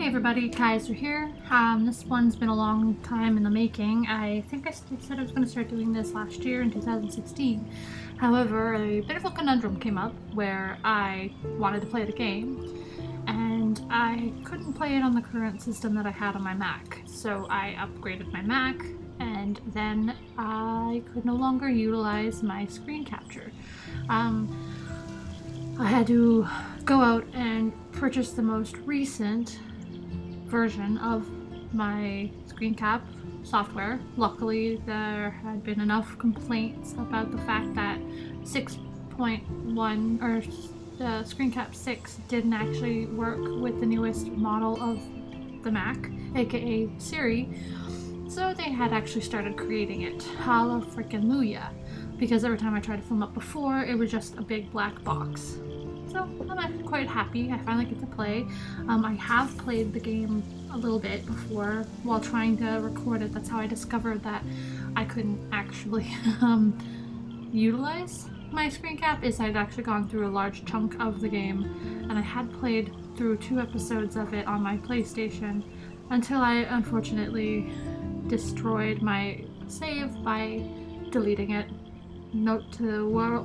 everybody, Kai-Zer here. This one's been a long time in the making. I think I said I was going to start doing this last year in 2016. However, a bit of a conundrum came up where I wanted to play the game and I couldn't play it on the current system that I had on my Mac. So I upgraded my Mac and then I could no longer utilize my screen capture. I had to go out and purchase the most recent version of my screen cap software. Luckily, there had been enough complaints about the fact that 6.1 or the screen cap 6 didn't actually work with the newest model of the Mac, aka Siri. So they had actually started creating it. Halla frickin' Luya. Because every time I tried to film up before, it was just a big black box. So I'm quite happy. I finally get to play. I have played the game a little bit before while trying to record it. That's how I discovered that I couldn't actually utilize my screen cap. Is I'd actually gone through a large chunk of the game, and I had played through 2 episodes of it on my PlayStation until I unfortunately destroyed my save by deleting it. Note to word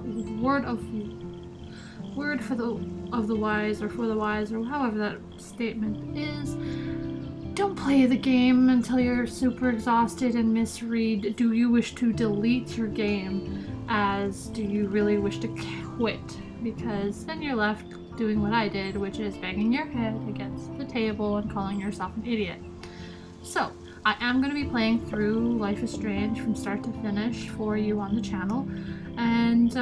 for the wise, or for the wise, or however that statement is. Don't play the game until you're super exhausted and misread. Do you wish to delete your game? As do you really wish to quit? Because then you're left doing what I did, which is banging your head against the table and calling yourself an idiot. So, I am going to be playing through Life is Strange from start to finish for you on the channel, and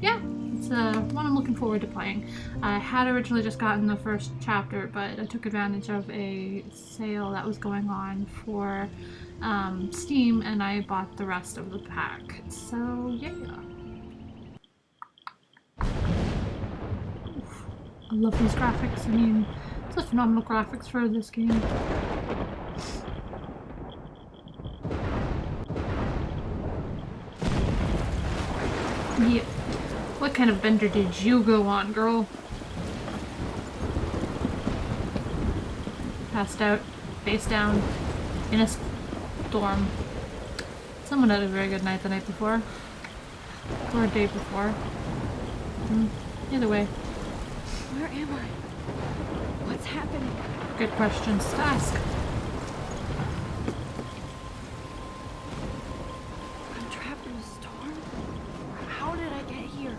yeah, it's one I'm looking forward to playing. I had originally just gotten the first chapter, but I took advantage of a sale that was going on for Steam, and I bought the rest of the pack. So yeah. Oof. I love these graphics. I mean, it's a phenomenal graphics for this game. Yeah. What kind of bender did you go on, girl? Passed out, face down, in a storm. Someone had a very good night the night before. Or a day before. Either way. Where am I? What's happening? Good questions to ask. I'm trapped in a storm? How did I get here?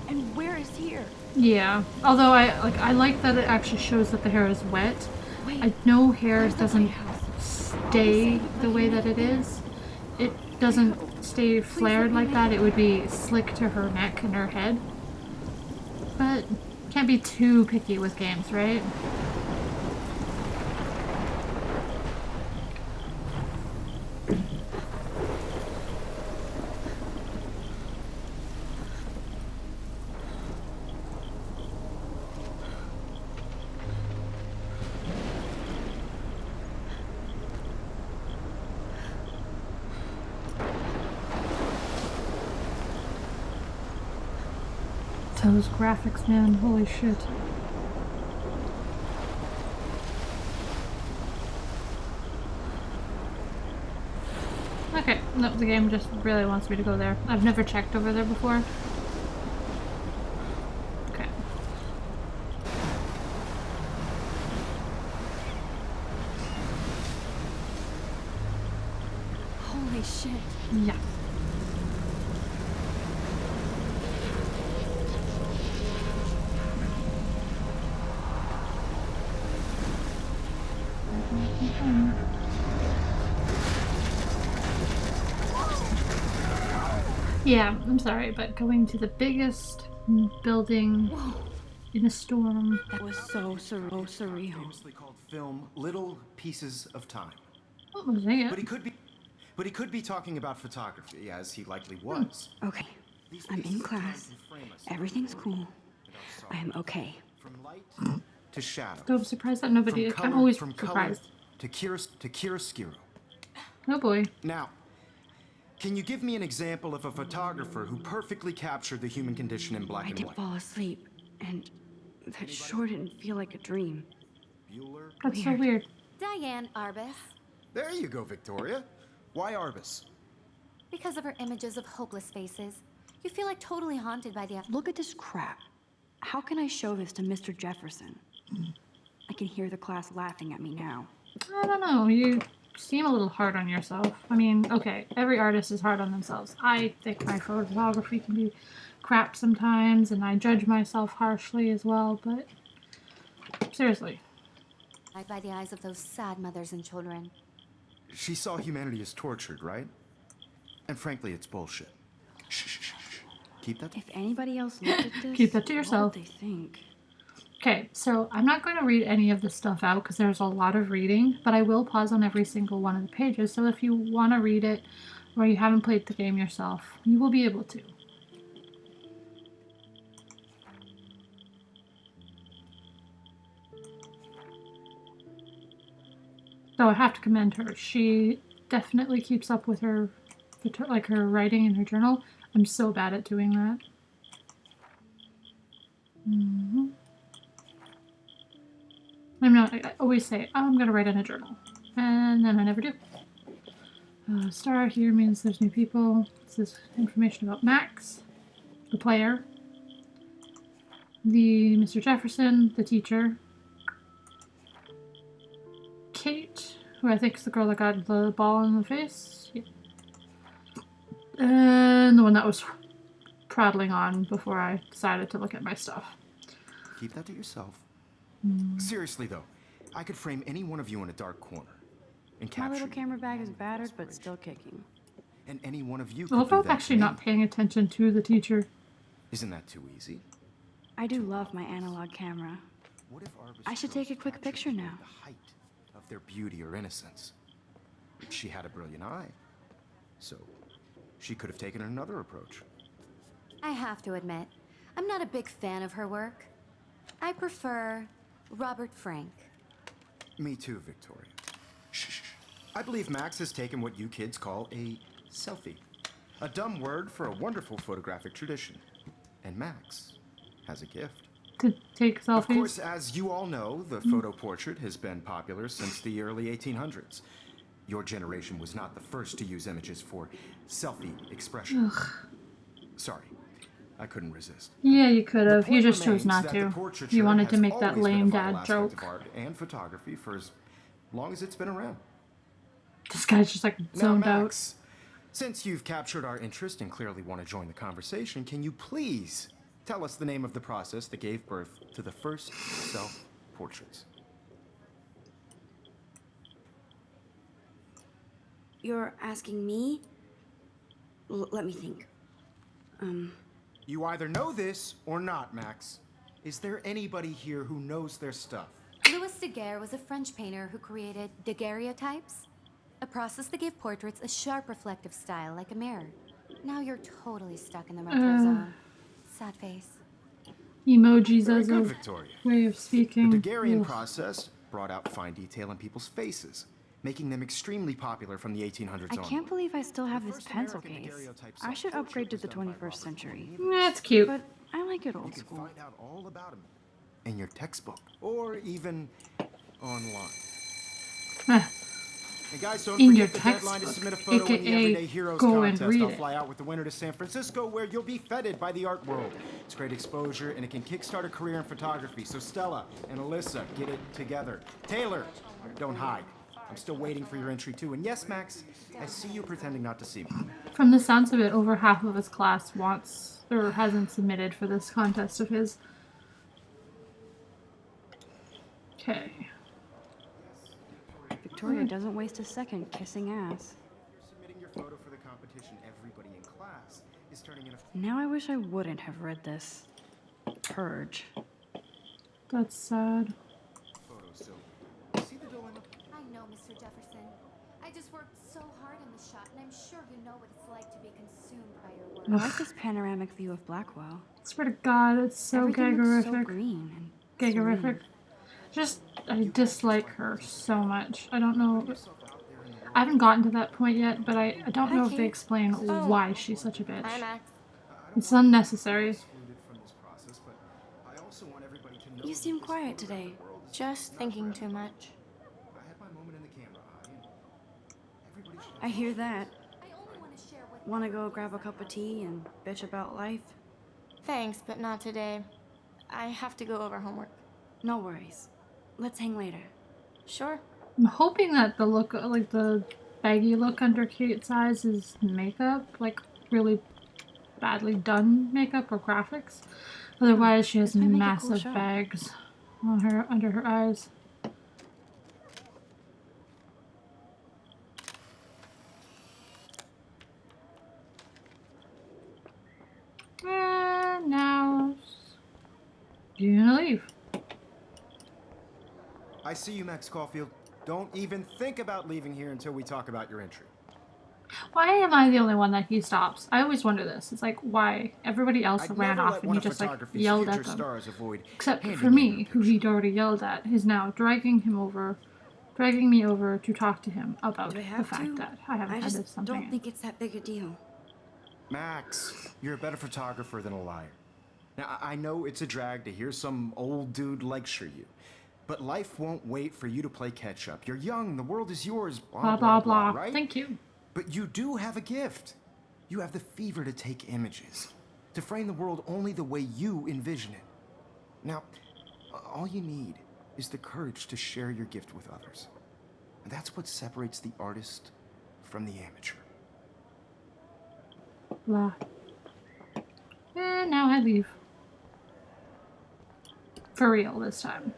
And where is here? Yeah, although I like that it actually shows that the hair is wet. Wait, I know hair doesn't lighthouse? stay the way that it is. It doesn't stay flared like that. It would be slick to her neck and her head. But can't be too picky with games, right? Those graphics, man, holy shit. Okay, no, the game just really wants me to go there. I've never checked over there before. Okay. Holy shit. Yeah. Yeah, I'm sorry, but going to the biggest building in a storm. That was so surreal. Famously called film Little Pieces of Time. What was it? But he could be talking about photography, as he likely was. Okay, I'm in class. Everything's cool. I am okay. From light to shadow. So I'm surprised that nobody. I'm always surprised. To chiaroscuro. Oh boy. Now, can you give me an example of a photographer who perfectly captured the human condition in black I and did white? fall asleep, and that sure didn't feel like a dream. Bueller. That's so weird. Diane Arbus. There you go, Victoria. Why Arbus? Because of her images of hopeless faces. You feel like totally haunted by the... Look at this crap. How can I show this to Mr. Jefferson? I can hear the class laughing at me now. I don't know. You seem a little hard on yourself. I mean, okay, every artist is hard on themselves. I think my photography can be crap sometimes, and I judge myself harshly as well, but seriously. By the eyes of those sad mothers and children. She saw humanity as tortured, right? And frankly, it's bullshit. Shh, shh, shh, shh. Keep that. If anybody else looked at this, Keep that to yourself. what would they think? Okay, so I'm not going to read any of this stuff out because there's a lot of reading, but I will pause on every single one of the pages, so if you want to read it or you haven't played the game yourself, you will be able to. So I have to commend her. She definitely keeps up with her, like her writing in her journal. I'm so bad at doing that. I always say, oh, I'm going to write in a journal. And then I never do. Star here means there's new people. This is information about Max, the player, the Mr. Jefferson, the teacher, Kate, who I think is the girl that got the ball in the face. Yeah. And the one that was prattling on before I decided to look at my stuff. Keep that to yourself. Seriously, though, I could frame any one of you in a dark corner and capture My little you camera bag is with battered, but inspiration. still kicking. And any one of you Well, could if do I was that actually to not me. paying attention to the teacher. Isn't that too easy? I do love my analog camera. What if Arbus I should chose take a quick captured picture you at now. The height of their beauty or innocence. She had a brilliant eye, so she could have taken another approach. I have to admit, I'm not a big fan of her work. I prefer Robert Frank. Me too, Victoria. Shh, shh, shh. I believe Max has taken what you kids call a selfie. A dumb word for a wonderful photographic tradition. And Max has a gift. To take selfies. Of course, as you all know, the photo portrait has been popular since the early 1800s. Your generation was not the first to use images for selfie expression. Sorry, I couldn't resist. Yeah, you could The have. You point just chose remains not that to. the portraiture You wanted to has make that always been a lame vital dad aspect joke. of art and photography for as long as it's been around. This guy's just like Now, zoned out. Max, since you've captured our interest and clearly want to join the conversation, can you please tell us the name of the process that gave birth to the first self-portraits? You're asking me? Let me think. You either know this or not, Max. Is there anybody here who knows their stuff? Louis Daguerre was a French painter who created daguerreotypes, a process that gave portraits a sharp reflective style like a mirror. Now you're totally stuck in the retro zone. Sad face. Emojis Very as good, a Victoria. way of The speaking. Daguerrean Ugh. process brought out fine detail in people's faces, making them extremely popular from the 1800s I on. can't believe I still have The this first pencil American case. daguerreotype I should self-portrait upgrade to was the done by 21st Robert century. That's cute. But I like it You old can school. find out all about him in your textbook or even online. Eh, And guys, don't In your forget the deadline to textbook, submit a photo in the aka Everyday Heroes go and contest. read I'll it. fly out with the winner to San Francisco, where you'll be feted by the art world. It's great exposure, and it can kickstart a career in photography. So Stella and Alyssa, get it together. Taylor, don't hide. I'm still waiting for your entry too. And yes, Max, I see you pretending not to see me. From the sounds of it, over half of his class wants or hasn't submitted for this contest of his. Okay. Victoria doesn't waste a second kissing ass. You're submitting your photo for the competition. Everybody in class is turning in a Now I wish I wouldn't have read this. Purge. That's sad. photo. So, see the dilemma? I know, Mr. Jefferson. I just worked so hard on the shot, and I'm sure you know what it's like to be consumed by your I work. like this panoramic view of Blackwell. Swear to God, it's so Everything looks so gaggerific. green and Gaggerific. serene. Just, I dislike her so much. I don't know. I haven't gotten to that point yet, but I don't know if they explain why she's such a bitch. Hi, Max. It's unnecessary. Excluded from this process, but I also want everybody to know You that seem this quiet photo today. world Just thinking too much. I had my moment in the camera eye, and everybody should. I hear that. I only want to share what. Want to go grab a cup of tea and bitch about life? Thanks, but not today. I have to go over homework. No worries. Let's hang later. Sure. I'm hoping that the look, like the baggy look under Kate's eyes, is makeup, like really badly done makeup or graphics. Otherwise, she has This might make a cool massive shot. bags on her under her eyes. And now, you're gonna leave. I see you, Max Caulfield. Don't even think about leaving here until we talk about your entry. Why am I the only one that he stops? I always wonder this. It's like, why? Everybody else I'd ran never off let and one he of just like photography's yelled future at them. stars avoid Except handing for in me, her who picture. he'd already yelled at, is now dragging me over to talk to him about Do I the have fact to? that I haven't I had just something. don't think it's that big a deal. Max, you're a better photographer than a liar. Now, I know it's a drag to hear some old dude lecture you, but life won't wait for you to play catch up. You're young, the world is yours, Blah blah blah. right? Thank you. But you do have a gift. You have the fever to take images, to frame the world only the way you envision it. Now, all you need is the courage to share your gift with others. And that's what separates the artist from the amateur. Blah. And now I leave. For real this time.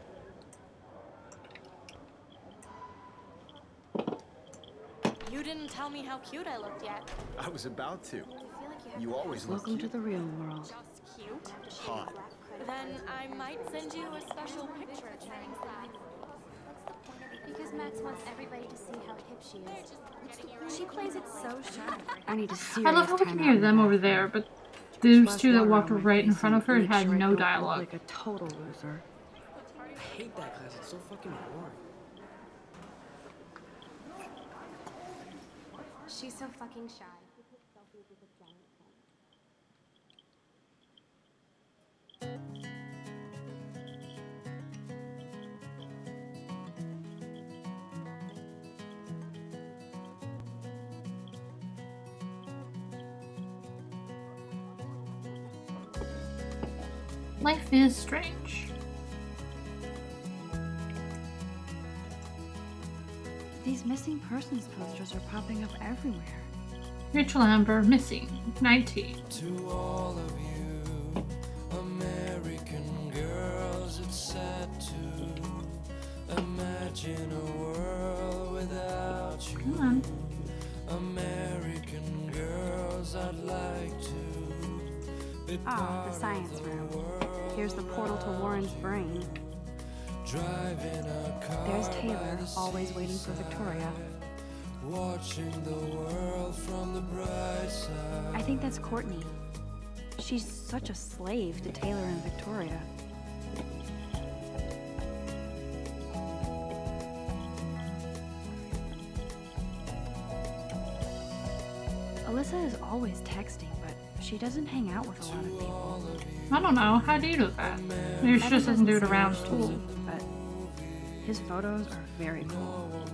You didn't tell me how cute I looked yet. I was about to. I feel like you have You always look Welcome to cute. the real world. just cute. Hot. Then I might send you a special picture during class. Because Max wants everybody to see how hip she is. She plays it so shy. I need a I serious love how we time can out hear in the them over bathroom. there, but those Splash two that water walked on my right in face front and of her make had sure I no don't look dialogue. like a total loser. I hate that class. It's so fucking boring. She's so fucking shy. Life is strange. These missing persons posters are popping up everywhere. Rachel Amber missing 19. To all of you American girls, it's sad to imagine a world without you. Come on. American girls, I'd like to be Ah, part the of science the room. world. Here's the portal to Warren's brain. Driving a car There's by Taylor, the always waiting for Victoria. watching the world from the bright side. I think that's Courtney. She's such a slave to Taylor and Victoria. Alyssa is always texting, but she doesn't hang out with a lot of people. I don't know. How do you do that? Maybe she just doesn't do it around school. But his photos are very cool.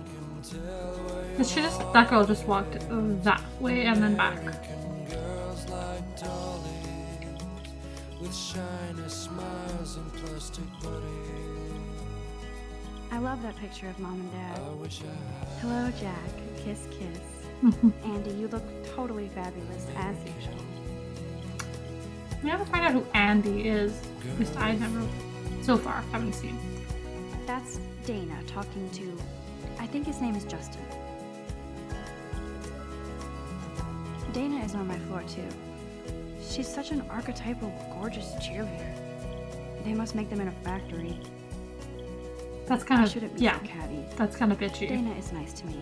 That girl just walked that way and then back. Girls like dollies with shiny smiles and plastic bodies. I love that picture of Mom and Dad. I wish I had. Hello, Jack. Kiss, kiss. Andy, you look totally fabulous, as usual. We never find out who Andy is. At least I never, so far, haven't seen. That's Dana talking to, I think his name is Justin. Dana is on my floor too. She's such an archetypal, gorgeous cheerleader. They must make them in a factory. That's kind I of, shouldn't be yeah, so catty. that's kind of bitchy. Dana is nice to me.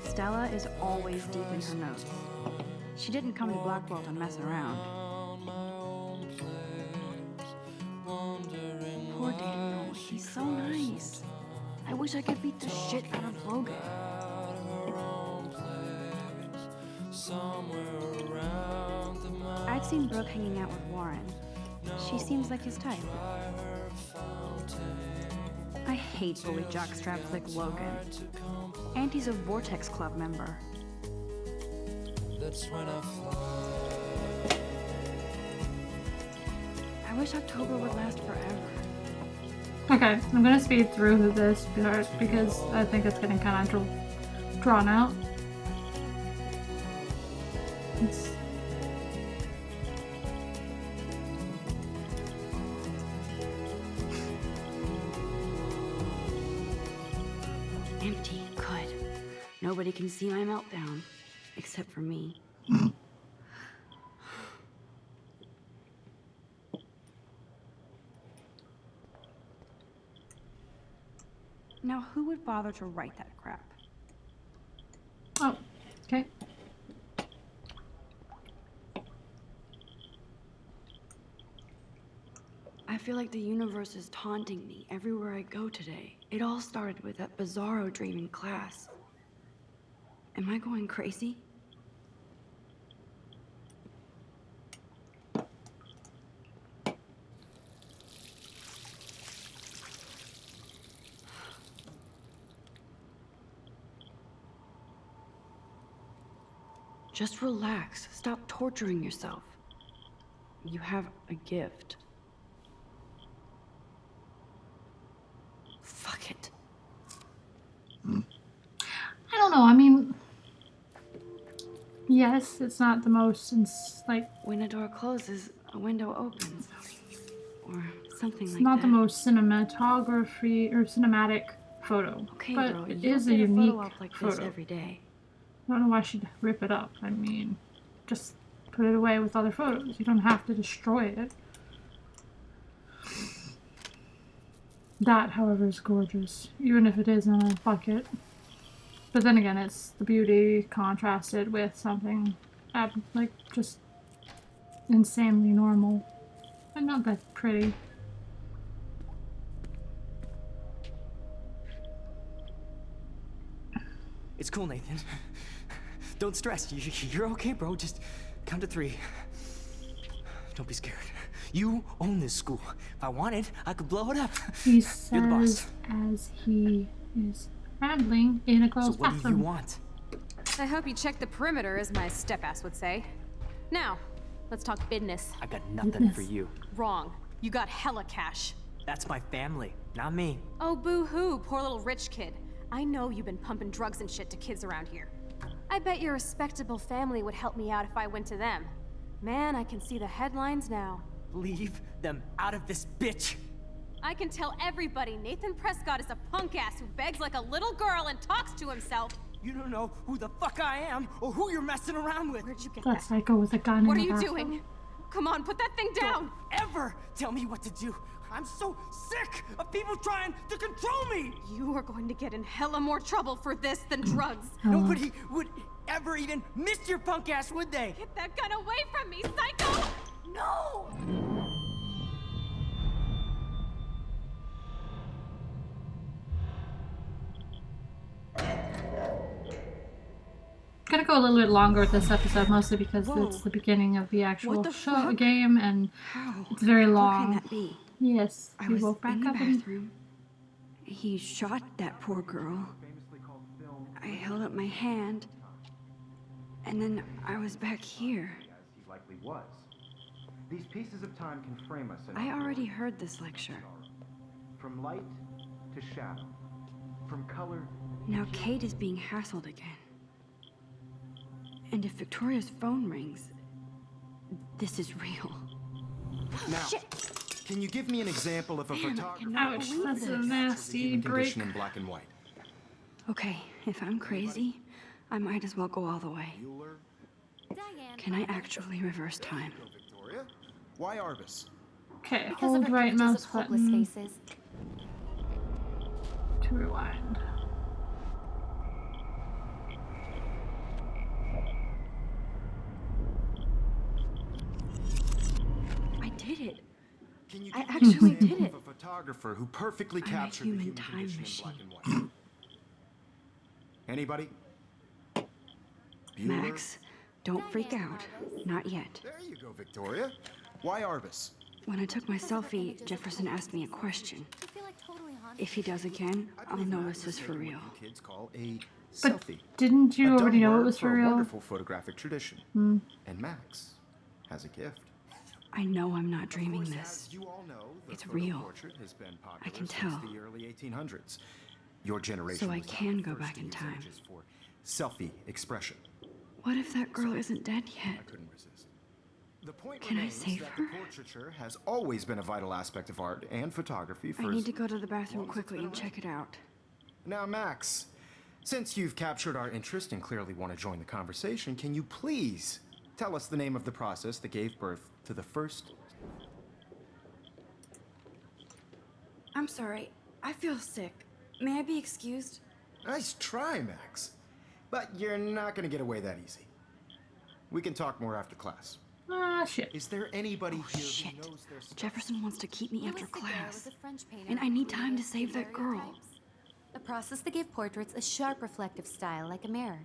Stella is always deep in her notes. She didn't come to Blackwell to mess around. Poor Daniel, he's so nice. I wish I could beat the shit out of Logan. I'd seen Brooke hanging out with Warren. She seems like his type. I hate bully jockstraps like Logan. And he's a Vortex Club member. That's when I fly. I wish October would last forever. Okay, I'm gonna speed through this part because I think it's getting kind of drawn out. It's... Empty. Good. Nobody can see my meltdown. Except for me. Now, who would bother to write that crap? Oh, okay. I feel like the universe is taunting me everywhere I go today. It all started with that bizarro dream in class. Am I going crazy? Just relax. Stop torturing yourself. You have a gift. Fuck it. I don't know, I mean... Yes, it's not the most, like... When a door closes, a window opens. Or something It's like not that. the most cinematography or cinematic photo, Okay, but bro, it you is a don't get unique photo up like photo. this every day. I don't know why she'd rip it up. I mean, just put it away with other photos. You don't have to destroy it. That, however, is gorgeous, even if it is in a bucket. But then again, it's the beauty contrasted with something like just insanely normal and not that pretty. It's cool, Nathan. Don't stress. You're okay, bro. Just count to 3. Don't be scared. You own this school. If I wanted, I could blow it up. He You're the boss. says as he is rambling in a So girl's what do bathroom. you want? I hope you check the perimeter, as my step-ass would say. Now, let's talk business. I got nothing for you. Wrong. You got hella cash. That's my family, not me. Oh, boo-hoo, poor little rich kid. I know you've been pumping drugs and shit to kids around here. I bet your respectable family would help me out if I went to them. Man, I can see the headlines now. Leave them out of this bitch. I can tell everybody Nathan Prescott is a punk ass who begs like a little girl and talks to himself. You don't know who the fuck I am or who you're messing around with. Where'd you get That that? psycho with a gun What in are the you bathroom. doing? Come on, put that thing down! Don't ever tell me what to do. I'm so sick of people trying to control me. You are going to get in hella more trouble for this than drugs. Nobody would ever even miss your punk ass, would they? Get that gun away from me, psycho! No! Gonna go a little bit longer with this episode, mostly because it's the beginning of the actual the show fuck? game, and How? it's very How long. can that be? Yes, I he was woke back in the up and bathroom. He shot that poor girl. I held up my hand. And then I was back here. As he likely was. These pieces of time can frame us in I our already world. heard this lecture. From light to shadow. From color. Now Kate is being hassled again. And if Victoria's phone rings, this is real. Now, can you give me an example of a photographer? ouch, that's a nasty human break. condition in black and white? Okay, if I'm crazy, I might as well go all the way. Bueller? Diane. Can I actually reverse time? Go, Victoria. Why Arbus? Okay, Because of hold her right images mouse of hopeless button faces. to rewind. I did it. Can you I give me actually an example did it. of a photographer who perfectly I'm a captured the human human time condition machine. in black and white? Anybody? Bueller? Max, don't freak out. Not yet. There you go, Victoria. Why Arbus? When I took my selfie, Jefferson asked me a question. I feel like totally haunted. If he does again, I'll know this is for real. What you kids call a But selfie. didn't you A dumb already know it word was for a real? wonderful photographic tradition. Hmm. And Max has a gift. I know I'm not dreaming Of course, this. as you all know, the It's photo real. portrait has been popular I can since tell. the early 1800s. Your generation So I was not can the go first back to in use time. images for selfie expression. What if that girl isn't dead I yet? couldn't resist. The point Can I remains save that her? the portraiture has always been a vital aspect of art and photography for I as need to go to the bathroom long as it's quickly been and check it out. Now, Max, since you've captured our interest and clearly want to join the conversation, can you please tell us the name of the process that gave birth to the first... I'm sorry. I feel sick. May I be excused? Nice try, Max. But you're not going to get away that easy. We can talk more after class. Ah, shit. Is there anybody here Shit. who knows their stuff? Jefferson wants to keep me after Louis Daguerre class. was a French painter And I who need time to created save that girl. daguerreotypes, a process that gave portraits a sharp reflective style like a mirror.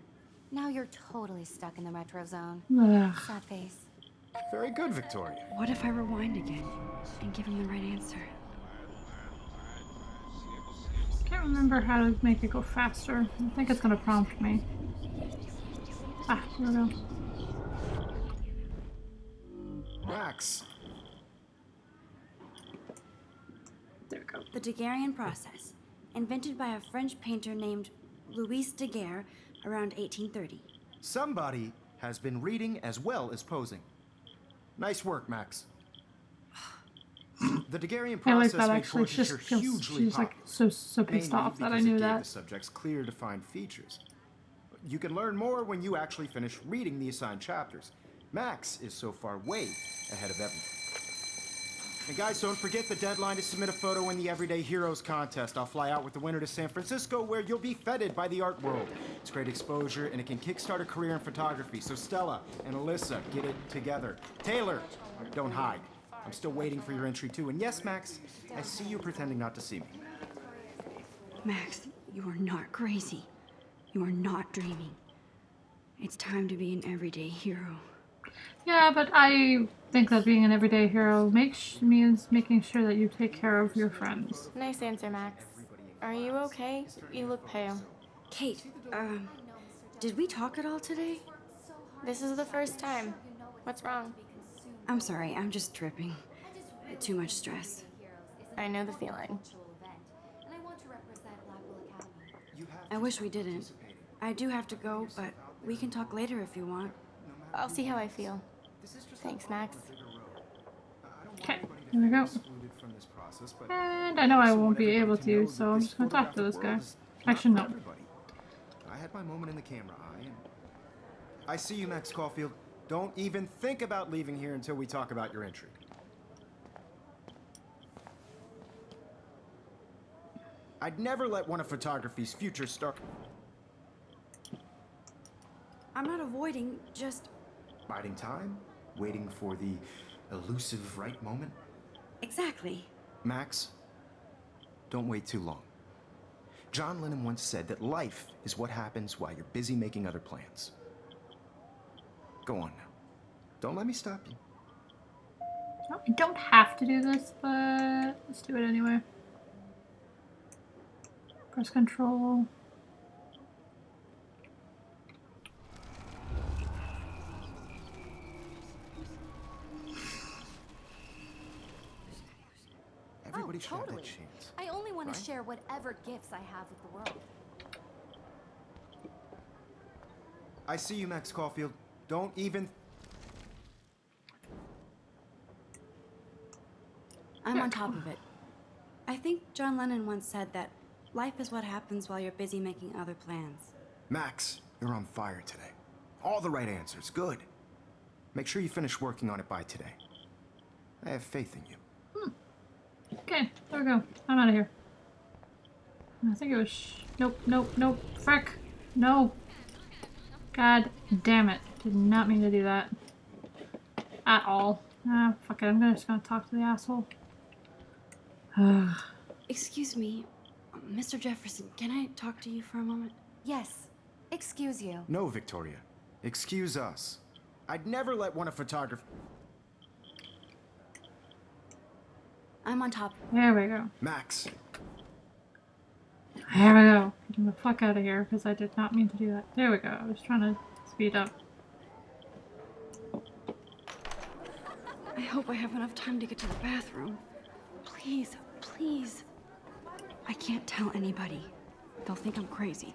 Now you're totally stuck in the retro zone. Ugh. Sad face. Very good, Victoria. What if I rewind again and give him the right answer? Can't remember how to make it go faster. I think it's gonna prompt me. Ah, here we go. Max. There we go. The Daguerrean process, invented by a French painter named Louis Daguerre around 1830. Somebody has been reading as well as posing. Nice work, Max. The Daguerrean I like process that made actually. She just portraiture feels hugely she's like popular. so pissed Mainly off that I because it knew gave that. the subjects clear, defined features. You can learn more when you actually finish reading the assigned chapters. Max is so far way ahead of everything. And guys, don't forget the deadline to submit a photo in the Everyday Heroes contest. I'll fly out with the winner to San Francisco, where you'll be feted by the art world. It's great exposure, and it can kickstart a career in photography. So Stella and Alyssa, get it together. Taylor, don't hide. I'm still waiting for your entry too. And yes, Max, I see you pretending not to see me. Max, you are not crazy. You are not dreaming. It's time to be an everyday hero. Yeah, but I think that being an everyday hero means making sure that you take care of your friends. Nice answer, Max. Are you okay? You look pale. Kate, did we talk at all today? This is the first time. What's wrong? I'm sorry, I'm just tripping. Too much stress. I know the feeling. And I want to represent Blackwell Academy. I wish we didn't. I do have to go, but we can talk later if you want. I'll see how I feel. Thanks, Max. Okay, here we go. And I know I won't be able to, so I'm just gonna talk to this guy. Actually, no. I had my moment in the camera eye, and I see you, Max Caulfield. Don't even think about leaving here until we talk about your entry. I'd never let one of photography's future stars. I'm not avoiding, just... Biding time, waiting for the elusive right moment. Exactly. Max, don't wait too long. John Lennon once said that life is what happens while you're busy making other plans. Go on now. Don't let me stop you. No, I don't have to do this, but let's do it anyway. Press control. Everybody should have totally. that chance. I only want Right? to share whatever gifts I have with the world. I see you, Max Caulfield. Don't even... I'm on top of it. I think John Lennon once said that life is what happens while you're busy making other plans. Max, you're on fire today. All the right answers. Good. Make sure you finish working on it by today. I have faith in you. Okay, there we go. I'm out of here. I think it was... Nope, nope, nope. Frick. No. God damn it. Did not mean to do that. At all. Ah, fuck it. I'm just gonna talk to the asshole. Excuse me, Mr. Jefferson, can I talk to you for a moment? Yes. Excuse you. No, Victoria. Excuse us. I'd never let one of photography... I'm on top. There we go. Max. There we go. Getting the fuck out of here because I did not mean to do that. There we go. I was trying to speed up. I hope I have enough time to get to the bathroom. Please, please. I can't tell anybody. They'll think I'm crazy.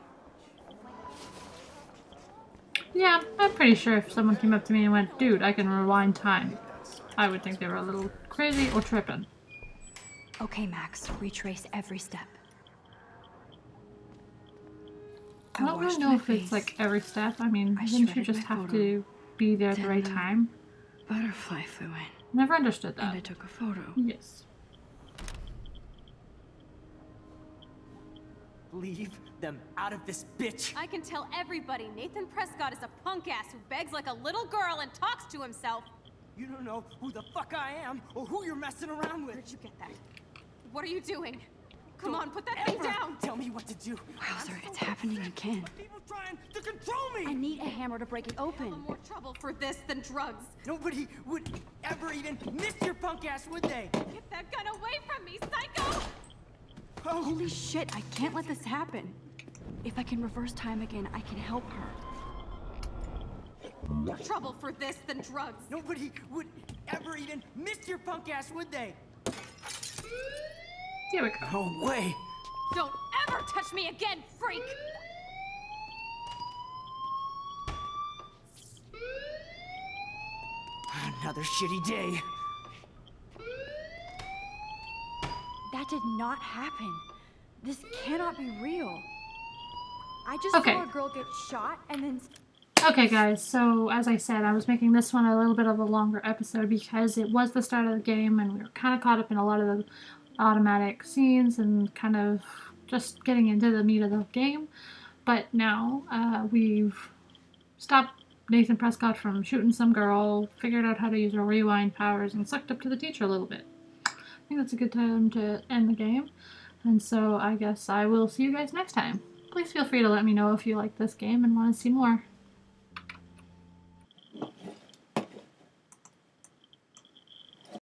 Yeah, I'm pretty sure if someone came up to me and went, dude, I can rewind time, I would think they were a little crazy or tripping. Okay, Max. Retrace every step. I don't really washed know my if it's face. like every step. I mean, I wouldn't you shredded just my have photo. to be there at the Then right the time? Butterfly flew in, Never understood and I that. took a photo. Yes. Leave them out of this bitch. I can tell everybody Nathan Prescott is a punk ass who begs like a little girl and talks to himself. You don't know who the fuck I am or who you're messing around with. Where'd you get that? What are you doing? Come Don't on, put that thing ever down! Tell me what to do. Wowzer, it's happening again. People trying to control me. I need a hammer to break it No open. more trouble for this than drugs. Nobody would ever even miss your punk ass, would they? Get that gun away from me, psycho! Oh, Holy shit, I can't let this happen. If I can reverse time again, I can help her. More trouble for this than drugs. nobody would ever even miss your punk ass, would they? Here we go. No way. Don't ever touch me again, freak! Another shitty day. That did not happen. This cannot be real. I just Okay. saw a girl get shot and then... Okay, guys, so as I said, I was making this one a little bit of a longer episode because it was the start of the game and we were kind of caught up in a lot of the automatic scenes and kind of just getting into the meat of the game. But now we've stopped Nathan Prescott from shooting some girl, figured out how to use her rewind powers, and sucked up to the teacher a little bit. I think that's a good time to end the game. And so I guess I will see you guys next time. Please feel free to let me know if you like this game and want to see more.